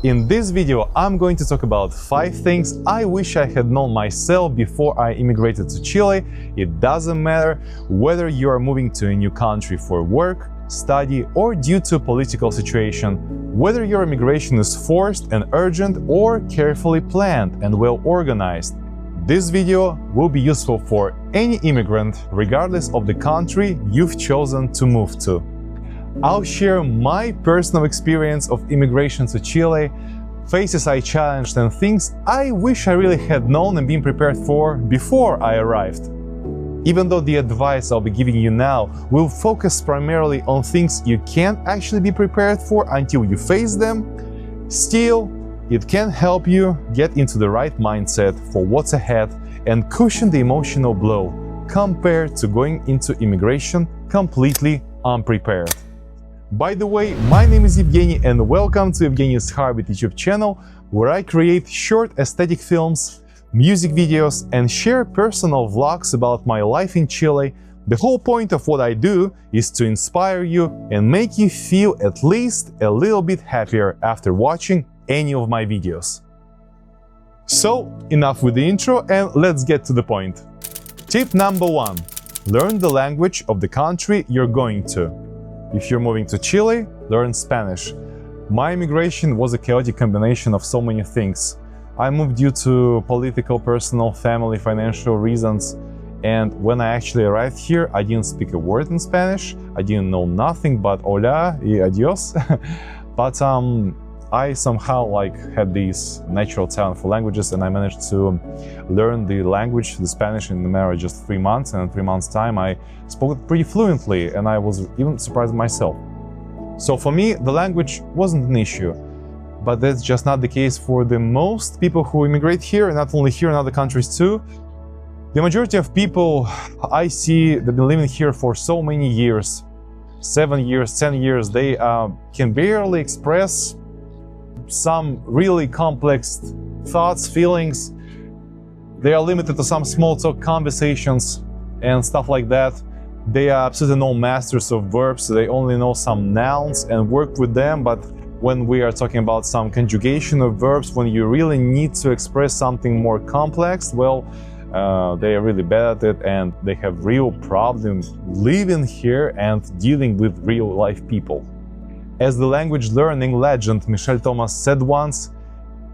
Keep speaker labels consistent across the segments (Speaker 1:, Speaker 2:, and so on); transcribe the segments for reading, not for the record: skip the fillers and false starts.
Speaker 1: In this video, I'm going to talk about 5 things I wish I had known myself before I immigrated to Chile. It doesn't matter whether you are moving to a new country for work, study, or due to political situation, whether your immigration is forced and urgent or carefully planned and well organized. This video will be useful for any immigrant, regardless of the country you've chosen to move to. I'll share my personal experience of immigration to Chile, phases I challenged and things I wish I really had known and been prepared for before I arrived. Even though the advice I'll be giving you now will focus primarily on things you can't actually be prepared for until you face them, still, it can help you get into the right mindset for what's ahead and cushion the emotional blow compared to going into immigration completely unprepared. By the way, my name is Evgeny and welcome to Evgeny's Hobby YouTube channel, where I create short aesthetic films, music videos, and share personal vlogs about my life in Chile. The whole point of what I do is to inspire you and make you feel at least a little bit happier after watching any of my videos. So, enough with the intro and let's get to the point. Tip number 1. Learn the language of the country you're going to. If you're moving to Chile, learn Spanish. My immigration was a chaotic combination of so many things. I moved due to political, personal, family, financial reasons, and when I actually arrived here, I didn't speak a word in Spanish. I didn't know nothing but hola y adios. But I somehow had this natural talent for languages, and I managed to learn the language, the Spanish, in a matter of just 3 months. And in 3 months' time, I spoke it pretty fluently, and I was even surprised myself. So for me, the language wasn't an issue. But that's just not the case for the most people who immigrate here, and not only here, in other countries too. The majority of people I see, they've been living here for so many years, 7 years, 10 years, they can barely express some really complex thoughts, feelings. They are limited to some small talk conversations and stuff like that. They are absolutely no masters of verbs. They only know some nouns and work with them. But when we are talking about some conjugation of verbs, when you really need to express something more complex, well, they are really bad at it, and they have real problems living here and dealing with real life people. As the language learning legend Michel Thomas said once,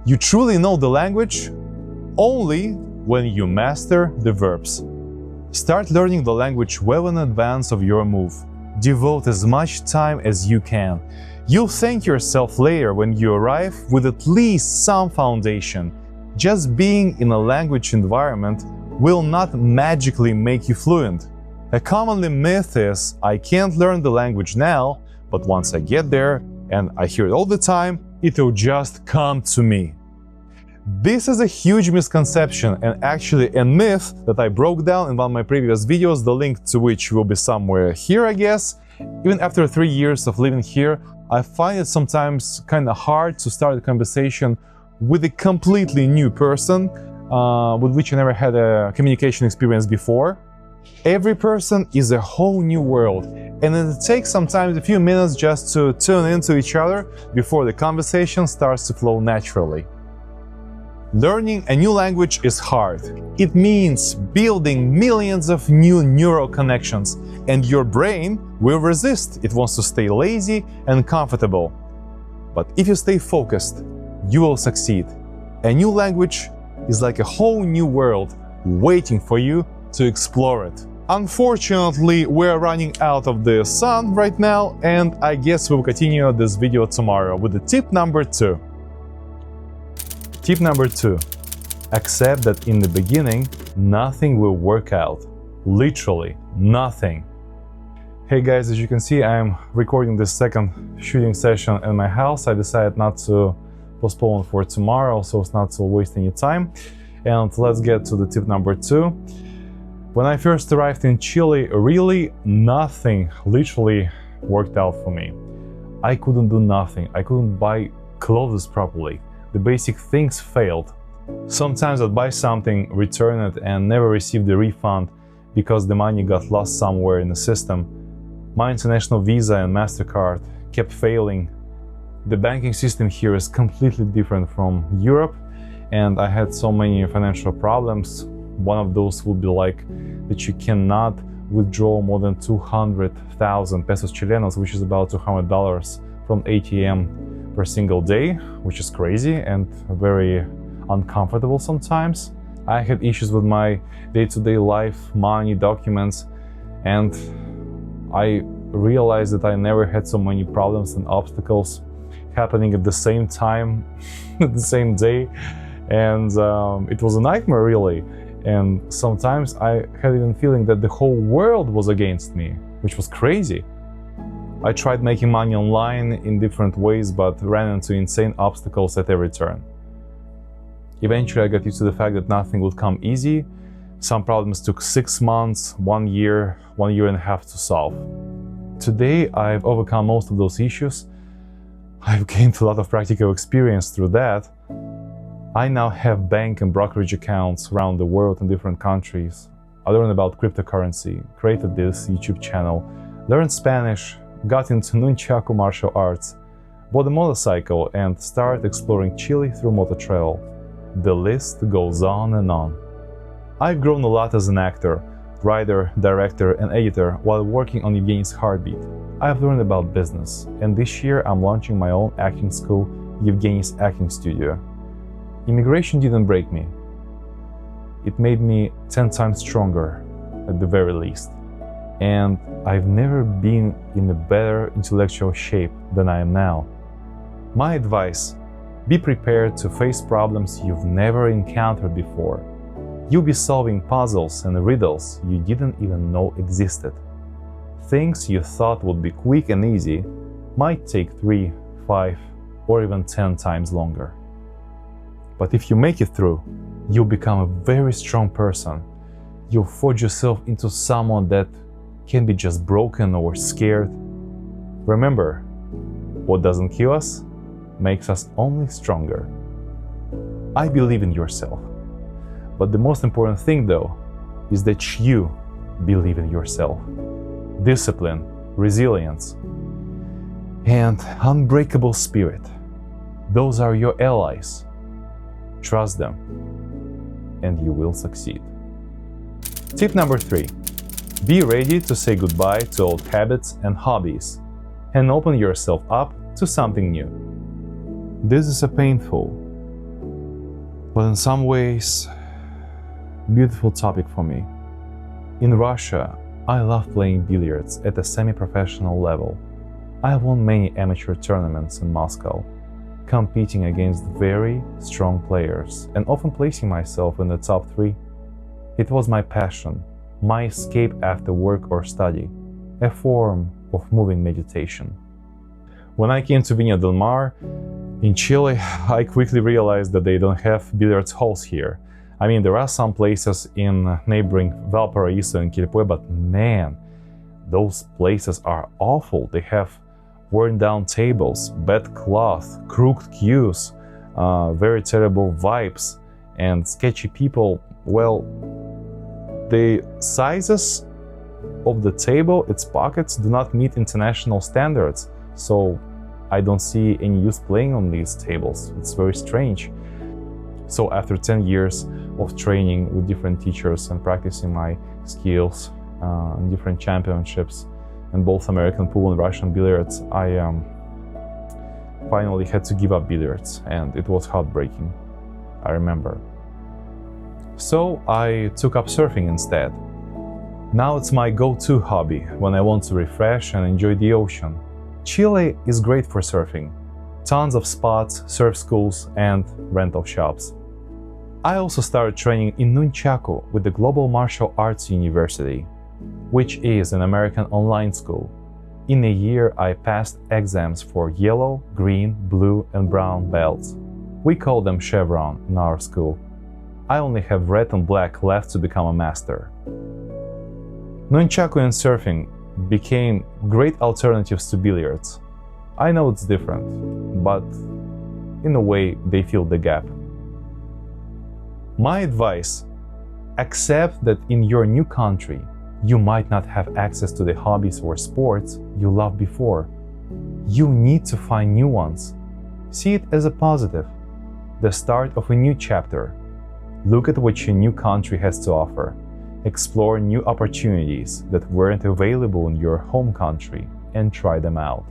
Speaker 1: you truly know the language only when you master the verbs. Start learning the language well in advance of your move. Devote as much time as you can. You'll thank yourself later when you arrive with at least some foundation. Just being in a language environment will not magically make you fluent. A commonly myth is, I can't learn the language now, but once I get there, and I hear it all the time, it'll just come to me. This is a huge misconception and actually a myth that I broke down in one of my previous videos, the link to which will be somewhere here, I guess. Even after 3 years of living here, I find it sometimes kind of hard to start a conversation with a completely new person with which I never had a communication experience before. Every person is a whole new world, and it takes sometimes a few minutes just to tune into each other before the conversation starts to flow naturally. Learning a new language is hard. It means building millions of new neural connections, and your brain will resist. It wants to stay lazy and comfortable. But if you stay focused, you will succeed. A new language is like a whole new world waiting for you to explore it. Unfortunately, we're running out of the sun right now, and I guess we'll continue this video tomorrow with the tip number 2. Tip number 2. Accept that in the beginning, nothing will work out. Literally, nothing. Hey guys, as you can see, I'm recording this second shooting session in my house. I decided not to postpone for tomorrow, so as not to waste any time. And let's get to the tip number 2. When I first arrived in Chile, really nothing literally worked out for me. I couldn't do nothing. I couldn't buy clothes properly. The basic things failed. Sometimes I'd buy something, return it, and never receive the refund because the money got lost somewhere in the system. My international Visa and MasterCard kept failing. The banking system here is completely different from Europe, and I had so many financial problems. One of those would be like that you cannot withdraw more than 200,000 pesos chilenos, which is about $200 from ATM per single day, which is crazy and very uncomfortable sometimes. I had issues with my day-to-day life, money, documents, and I realized that I never had so many problems and obstacles happening at the same time, at the same day, and it was a nightmare really. And sometimes I had even feeling that the whole world was against me, which was crazy. I tried making money online in different ways, but ran into insane obstacles at every turn. Eventually I got used to the fact that nothing would come easy. Some problems took 6 months, 1 year, 1.5 years to solve. Today I've overcome most of those issues. I've gained a lot of practical experience through that. I now have bank and brokerage accounts around the world in different countries. I learned about cryptocurrency, created this YouTube channel, learned Spanish, got into nunchaku martial arts, bought a motorcycle, and started exploring Chile through motor trail. The list goes on and on. I've grown a lot as an actor, writer, director, and editor while working on Evgeny's Heartbeat. I've learned about business, and this year I'm launching my own acting school, Evgeny's Acting Studio. Immigration didn't break me. It made me 10 times stronger, at the very least. And I've never been in a better intellectual shape than I am now. My advice: be prepared to face problems you've never encountered before. You'll be solving puzzles and riddles you didn't even know existed. Things you thought would be quick and easy might take 3, 5, or even 10 times longer. But if you make it through, you'll become a very strong person. You'll forge yourself into someone that can be just broken or scared. Remember, what doesn't kill us makes us only stronger. I believe in yourself. But the most important thing, though, is that you believe in yourself. Discipline, resilience, and unbreakable spirit. Those are your allies. Trust them, and you will succeed. Tip number 3. Be ready to say goodbye to old habits and hobbies, and open yourself up to something new. This is a painful, but in some ways, beautiful topic for me. In Russia, I love playing billiards at a semi-professional level. I have won many amateur tournaments in Moscow, competing against very strong players and often placing myself in the top 3. It was my passion, my escape after work or study, a form of moving meditation. When I came to Viña del Mar in Chile, I quickly realized that they don't have billiards halls here. I mean, there are some places in neighboring Valparaiso and Quilpué, but man, those places are awful. They have worn down tables, bad cloth, crooked cues, very terrible vibes, and sketchy people. Well, the sizes of the table, its pockets, do not meet international standards, so I don't see any use playing on these tables. It's very strange. So after 10 years of training with different teachers and practicing my skills in different championships in both American pool and Russian billiards, I finally had to give up billiards, and it was heartbreaking, I remember. So I took up surfing instead. Now it's my go-to hobby when I want to refresh and enjoy the ocean. Chile is great for surfing. Tons of spots, surf schools, and rental shops. I also started training in nunchaku with the Global Martial Arts University, which is an American online school. In a year, I passed exams for yellow, green, blue, and brown belts. We call them chevron in our school. I only have red and black left to become a master. Nunchaku and surfing became great alternatives to billiards. I know it's different, but in a way they fill the gap. My advice: accept that in your new country, you might not have access to the hobbies or sports you loved before. You need to find new ones. See it as a positive, the start of a new chapter. Look at what your new country has to offer. Explore new opportunities that weren't available in your home country and try them out.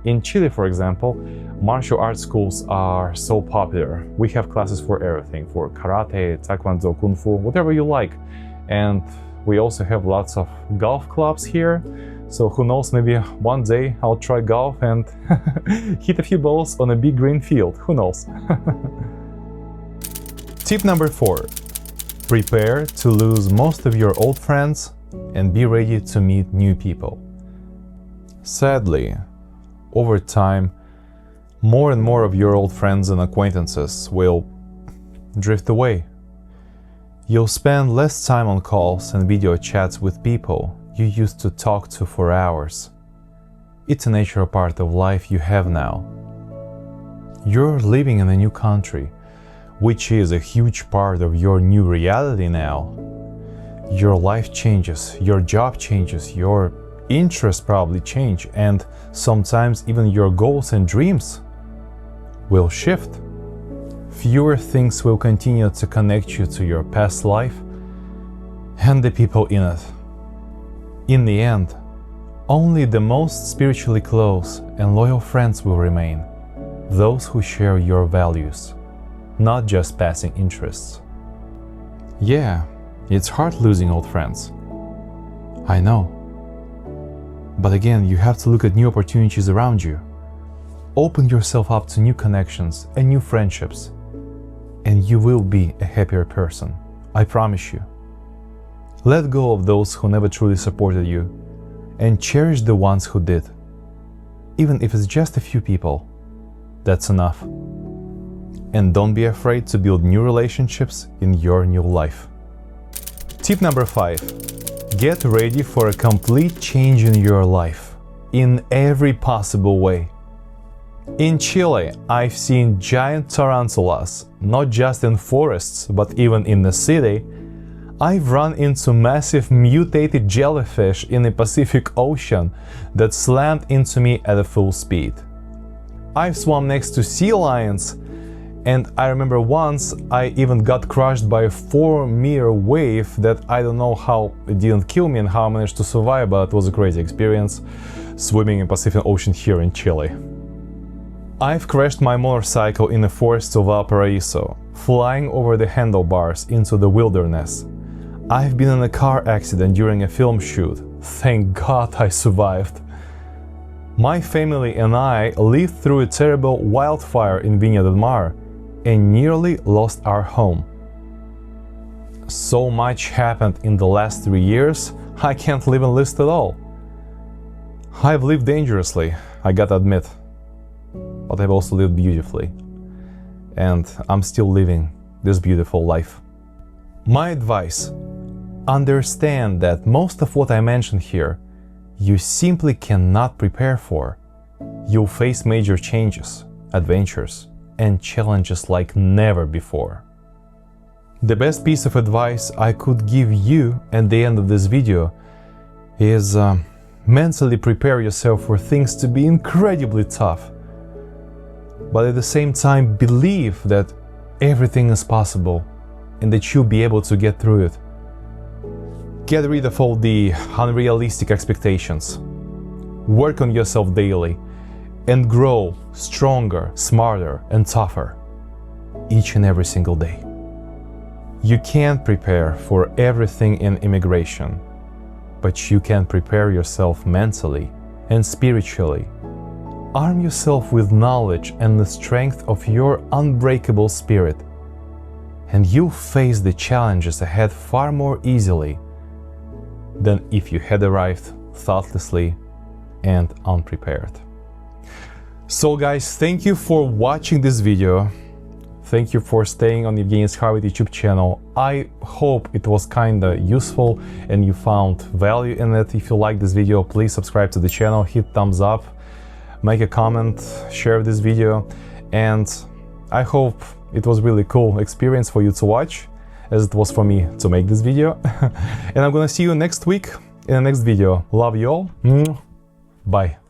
Speaker 1: In Chile, for example, martial arts schools are so popular. We have classes for everything, for karate, taekwondo, kung fu, whatever you like. And we also have lots of golf clubs here. So who knows, maybe one day I'll try golf and hit a few balls on a big green field. Who knows? Tip number 4. Prepare to lose most of your old friends and be ready to meet new people. Sadly, over time, more and more of your old friends and acquaintances will drift away. You'll spend less time on calls and video chats with people you used to talk to for hours. It's a natural part of life you have now. You're living in a new country, which is a huge part of your new reality now. Your life changes, your job changes, your interests probably change, and sometimes even your goals and dreams will shift. Fewer things will continue to connect you to your past life and the people in it. In the end, only the most spiritually close and loyal friends will remain, those who share your values, not just passing interests. Yeah, it's hard losing old friends. I know. But again, you have to look at new opportunities around you. Open yourself up to new connections and new friendships, and you will be a happier person. I promise you. Let go of those who never truly supported you, and cherish the ones who did. Even if it's just a few people, that's enough. And don't be afraid to build new relationships in your new life. Tip number 5. Get ready for a complete change in your life, in every possible way. In Chile, I've seen giant tarantulas, not just in forests, but even in the city. I've run into massive mutated jellyfish in the Pacific Ocean that slammed into me at a full speed. I've swum next to sea lions, and I remember once I even got crushed by a 4-meter wave that I don't know how it didn't kill me and how I managed to survive, but it was a crazy experience swimming in Pacific Ocean here in Chile. I've crashed my motorcycle in the forests of Valparaiso, flying over the handlebars into the wilderness. I've been in a car accident during a film shoot. Thank God I survived. My family and I lived through a terrible wildfire in Viña del Mar and nearly lost our home. So much happened in the last 3 years, I can't live and list it all. I've lived dangerously, I gotta admit, but I've also lived beautifully. And I'm still living this beautiful life. My advice: understand that most of what I mentioned here, you simply cannot prepare for. You'll face major changes, adventures, and challenges like never before. The best piece of advice I could give you at the end of this video is mentally prepare yourself for things to be incredibly tough, but at the same time believe that everything is possible and that you'll be able to get through it. Get rid of all the unrealistic expectations. Work on yourself daily and grow stronger, smarter, and tougher each and every single day. You can't prepare for everything in immigration, but you can prepare yourself mentally and spiritually. Arm yourself with knowledge and the strength of your unbreakable spirit, and you'll face the challenges ahead far more easily than if you had arrived thoughtlessly and unprepared. So guys, thank you for watching this video. Thank you for staying on Evgeny's Hobbies YouTube channel. I hope it was kinda useful and you found value in it. If you like this video, please subscribe to the channel, hit thumbs up, make a comment, share this video, and I hope it was really cool experience for you to watch, as it was for me to make this video. And I'm gonna see you next week in the next video. Love you all. Bye.